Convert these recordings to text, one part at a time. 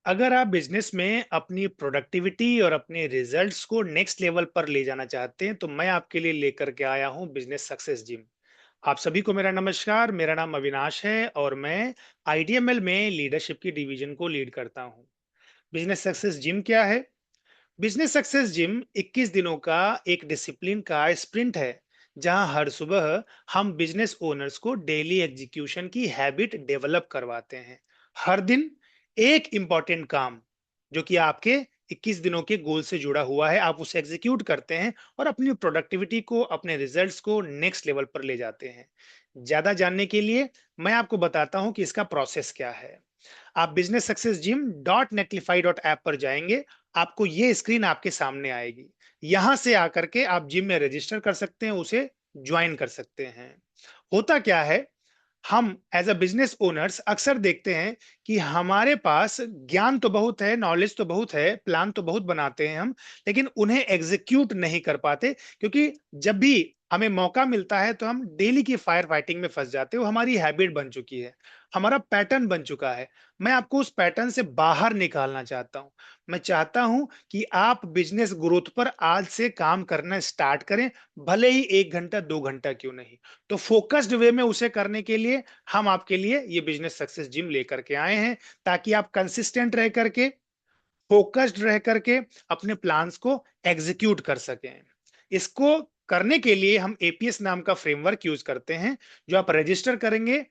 अगर आप बिजनेस में अपनी प्रोडक्टिविटी और अपने रिजल्ट्स को नेक्स्ट लेवल पर ले जाना चाहते हैं, तो मैं आपके लिए लेकर के आया हूं बिजनेस सक्सेस जिम। आप सभी को मेरा नमस्कार। मेरा नाम अविनाश है और मैं आईडीएमएल में लीडरशिप की डिवीजन को लीड करता हूं। बिजनेस सक्सेस जिम क्या है? बिजनेस सक्सेस जिम 21 दिनों का एक डिसिप्लिन का स्प्रिंट है, जहां हर सुबह हम बिजनेस ओनर्स को डेली एग्जीक्यूशन की हैबिट डेवलप करवाते हैं। हर दिन एक इंपॉर्टेंट काम जो कि आपके 21 दिनों के गोल से जुड़ा हुआ है, आप उसे एग्जीक्यूट करते हैं और अपनी प्रोडक्टिविटी को, अपने रिजल्ट्स को नेक्स्ट लेवल पर ले जाते हैं। ज्यादा जानने के लिए मैं आपको बताता हूं कि इसका प्रोसेस क्या है। आप business success gym dot नेटलीफाई dot app पर जाएंगे, आपको ये स्क्रीन आपके सामने आएगी। यहां से आकर के आप जिम में रजिस्टर कर सकते हैं, उसे ज्वाइन कर सकते हैं। होता क्या है, हम एज अ बिजनेस ओनर्स अक्सर देखते हैं कि हमारे पास ज्ञान तो बहुत है, नॉलेज तो बहुत है, प्लान तो बहुत बनाते हैं हम, लेकिन उन्हें एग्जीक्यूट नहीं कर पाते, क्योंकि जब भी हमें मौका मिलता है तो हम डेली की फायर फाइटिंग में फंस जाते हैं। वो हमारी हैबिट बन चुकी है, हमारा पैटर्न बन चुका है। मैं आपको उस पैटर्न से बाहर निकालना चाहता हूं। मैं चाहता हूं कि आप बिजनेस ग्रोथ पर आज से काम करना स्टार्ट करें, भले ही 1 घंटा 2 घंटा क्यों नहीं। तो फोकस्ड वे में उसे करने के लिए हम आपके लिए ये बिजनेस सक्सेस जिम लेकर के आए हैं, ताकि आप कंसिस्टेंट रह करके, फोकस्ड रह करके अपने प्लान्स को एग्जीक्यूट कर सकें। इसको करने के लिए हम एपीएस नाम का फ्रेमवर्क यूज करते हैं। जो आप रजिस्टर करेंगे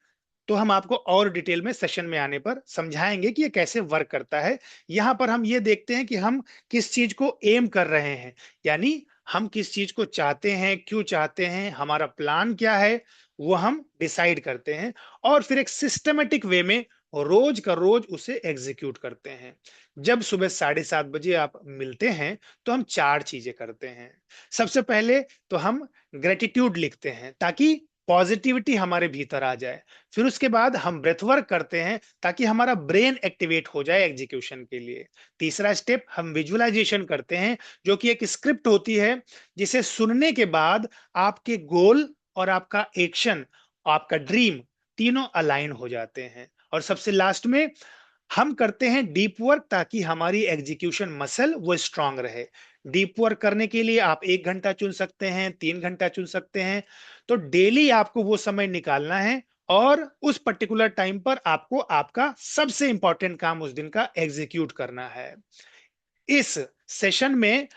तो हम आपको और डिटेल में सेशन में आने पर समझाएंगे कि ये कैसे वर्क करता है। यहां पर हम ये देखते हैं कि हम किस चीज को एम कर रहे हैं, यानी हम किस चीज को चाहते हैं, क्यों चाहते हैं, हमारा प्लान क्या है, वो हम डिसाइड करते हैं और फिर एक सिस्टमेटिक वे में रोज का रोज उसे एग्जीक्यूट करते हैं। जब सुबह 7:30 बजे आप मिलते हैं तो हम 4 चीजें करते हैं। सबसे पहले तो हम ग्रेटिट्यूड लिखते हैं, ताकि पॉजिटिविटी हमारे भीतर आ जाए। फिर उसके बाद हम ब्रेथ वर्क करते हैं, ताकि हमारा ब्रेन एक्टिवेट हो जाए एग्जीक्यूशन के लिए। तीसरा स्टेप, हम विजुअलाइजेशन करते हैं, जो कि एक स्क्रिप्ट होती है, जिसे सुनने के बाद आपके गोल और आपका एक्शन, आपका ड्रीम, तीनों अलाइन हो जाते हैं। और सबसे लास्ट में हम करते हैं डीप वर्क, ताकि हमारी एग्जीक्यूशन मसल वो स्ट्रांग रहे। डीप वर्क करने के लिए आप 1 घंटा चुन सकते हैं, 3 घंटा चुन सकते हैं। तो डेली आपको वो समय निकालना है और उस पर्टिकुलर टाइम पर आपको आपका सबसे इंपॉर्टेंट काम उस दिन का एग्जीक्यूट करना है। इस सेशन में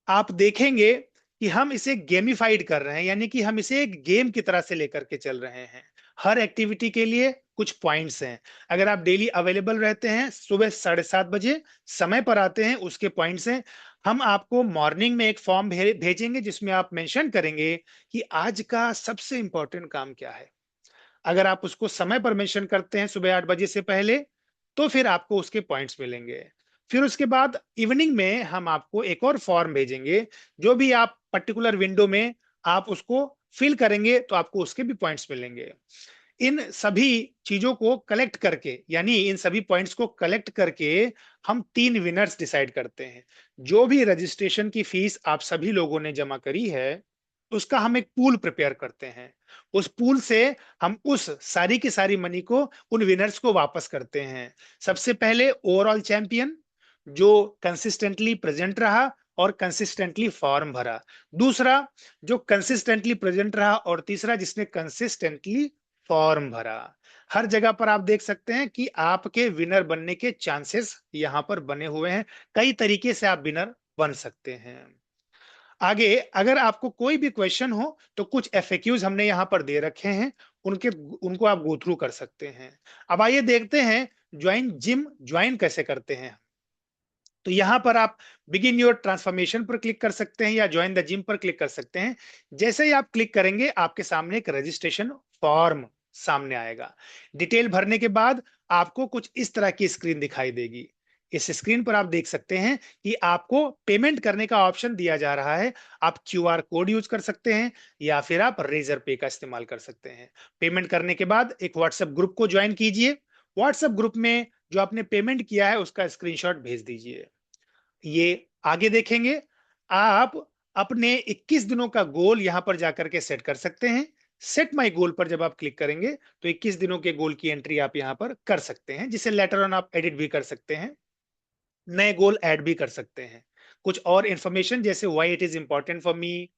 आप देखेंगे कि हम इसे गेमिफाइड कर रहे हैं, यानी कि हम इसे एक गेम की तरह से लेकर के चल रहे हैं। हर एक्टिविटी के लिए कुछ पॉइंट्स हैं। अगर आप डेली अवेलेबल रहते हैं, सुबह 7:30 बजे समय पर आते हैं, उसके पॉइंट्स हैं। हम आपको मॉर्निंग में एक फॉर्म भेजेंगे, जिसमें आप मेंशन करेंगे कि आज का सबसे इंपॉर्टेंट काम क्या है। अगर आप उसको समय पर मेंशन करते हैं सुबह 8 बजे से पहले, तो फिर आपको उसके पॉइंट्स मिलेंगे। फिर उसके बाद इवनिंग में हम आपको एक और फॉर्म भेजेंगे, जो भी आप पर्टिकुलर विंडो में आप उसको फिल करेंगे तो आपको उसके भी पॉइंट्स मिलेंगे। इन सभी चीजों को कलेक्ट करके, यानी इन सभी पॉइंट्स को कलेक्ट करके हम 3 विनर्स डिसाइड करते हैं। जो भी रजिस्ट्रेशन की फीस आप सभी लोगों ने जमा करी है, उसका हम एक पूल प्रिपेयर करते हैं। उस पूल से हम उस सारी की सारी मनी को उन विनर्स को वापस करते हैं। सबसे पहले ओवरऑल चैंपियन, जो कंसिस्टेंटली प्रेजेंट रहा और कंसिस्टेंटली फॉर्म भरा। दूसरा, जो कंसिस्टेंटली प्रेजेंट रहा, और तीसरा, जिसने कंसिस्टेंटली फॉर्म भरा। हर जगह पर आप देख सकते हैं कि आपके विनर बनने के चांसेस यहां पर बने हुए हैं। कई तरीके से आप विनर बन सकते हैं। आगे अगर आपको कोई भी क्वेश्चन हो तो कुछ एफएक्यूज हमने यहां पर दे रखे हैं, उनके उनको आप गो थ्रू कर सकते हैं। अब आइए देखते हैं ज्वाइन जिम ज्वाइन कैसे करते हैं। तो यहां पर आप बिगिन योर ट्रांसफॉर्मेशन पर क्लिक कर सकते हैं या ज्वाइन द जिम पर क्लिक कर सकते हैं। जैसे ही आप क्लिक करेंगे, आपके सामने एक रजिस्ट्रेशन फॉर्म सामने आएगा। डिटेल भरने के बाद आपको कुछ इस तरह की स्क्रीन दिखाई देगी। इस स्क्रीन पर आप देख सकते हैं कि आपको पेमेंट करने का ऑप्शन दिया जा रहा है। आप क्यूआर कोड यूज कर सकते हैं या फिर आप रेजर पे का इस्तेमाल कर सकते हैं। पेमेंट करने के बाद एक व्हाट्सएप ग्रुप को ज्वाइन कीजिए। व्हाट्सएप ग्रुप में जो आपने पेमेंट किया है उसका स्क्रीनशॉट भेज दीजिए। ये आगे देखेंगे, आप अपने 21 दिनों का गोल यहां पर जाकर के सेट कर सकते हैं। सेट माय गोल पर जब आप क्लिक करेंगे, तो 21 दिनों के गोल की एंट्री आप यहाँ पर कर सकते हैं, जिसे लेटर ऑन आप एडिट भी कर सकते हैं, नए गोल ऐड भी कर सकते हैं। कुछ और इन्फॉर्मेशन जैसे why it is important for me,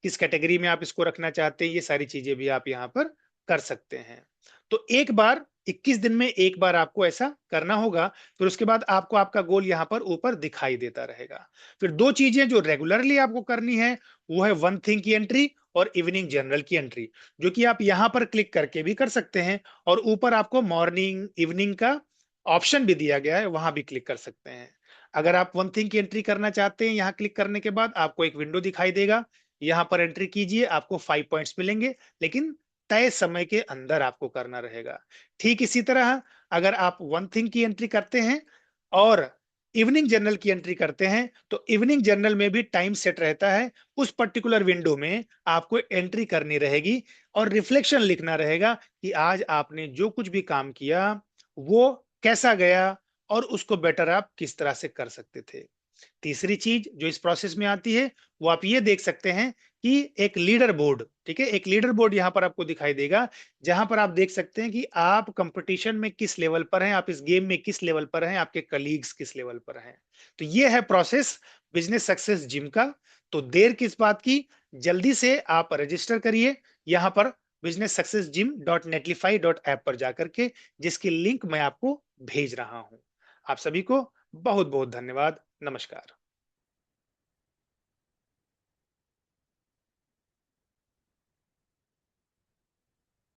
किस कैटेगरी में आप इसको रखना चाहते हैं, ये सारी चीज़ें भी आप यहाँ पर कर सकते हैं। तो एक बार 21 दिन में एक बार आपको ऐसा करना होगा, फिर उसके बाद आपको आपका गोल यहाँ पर ऊपर दिखाई देता रहेगा। फिर 2 चीज़ें जो रेगुलरली आपको करनी है, वो है वन थिंग की एंट्री और इवनिंग जर्नल की एंट्री, जो कि आप यहाँ पर क्लिक करके भी कर सकते हैं और ऊपर आपको मॉर्निंग, इवनिंग का ऑप्शन भी दिया गया है, वहाँ भी क्लिक कर सकते हैं। अगर आप वन थिंग की एंट्री करना चाहते हैं, यहाँ क्लिक करने के बाद आपको एक विंडो दिखाई देगा, यहाँ पर एंट्री कीजिए, आपको 5 पॉइंट्स मिलेंगे, लेकिन तय समय के अंदर आपको करना रहेगा। ठीक इसी तरह अगर आप वन थिंग की एंट्री करते हैं और इवनिंग जर्नल की एंट्री करते हैं, तो इवनिंग जर्नल में भी टाइम सेट रहता है। उस पर्टिकुलर विंडो में आपको एंट्री करनी रहेगी और रिफ्लेक्शन लिखना रहेगा कि आज आपने जो कुछ भी काम किया, वो कैसा गया और उसको बेटर आप किस तरह से कर सकते थे। तीसरी चीज जो इस प्रोसेस में आती है, वो आप ये देख सकते हैं कि एक लीडर बोर्ड, ठीक है? एक लीडर बोर्ड यहाँ पर आपको दिखाई देगा, जहां पर आप देख सकते हैं कि आप कंपटीशन में किस लेवल पर हैं, आप इस गेम में किस लेवल पर हैं, आपके कलीग्स किस लेवल पर हैं। तो ये है प्रोसेस बिजनेस सक्सेस जिम का। तो देर किस बात की, जल्दी से आप रजिस्टर करिए यहाँ पर business success gym dot नेटलीफाई dot app पर जाकर के, जिसकी लिंक मैं आपको भेज रहा हूं। आप सभी को बहुत बहुत धन्यवाद। नमस्कार।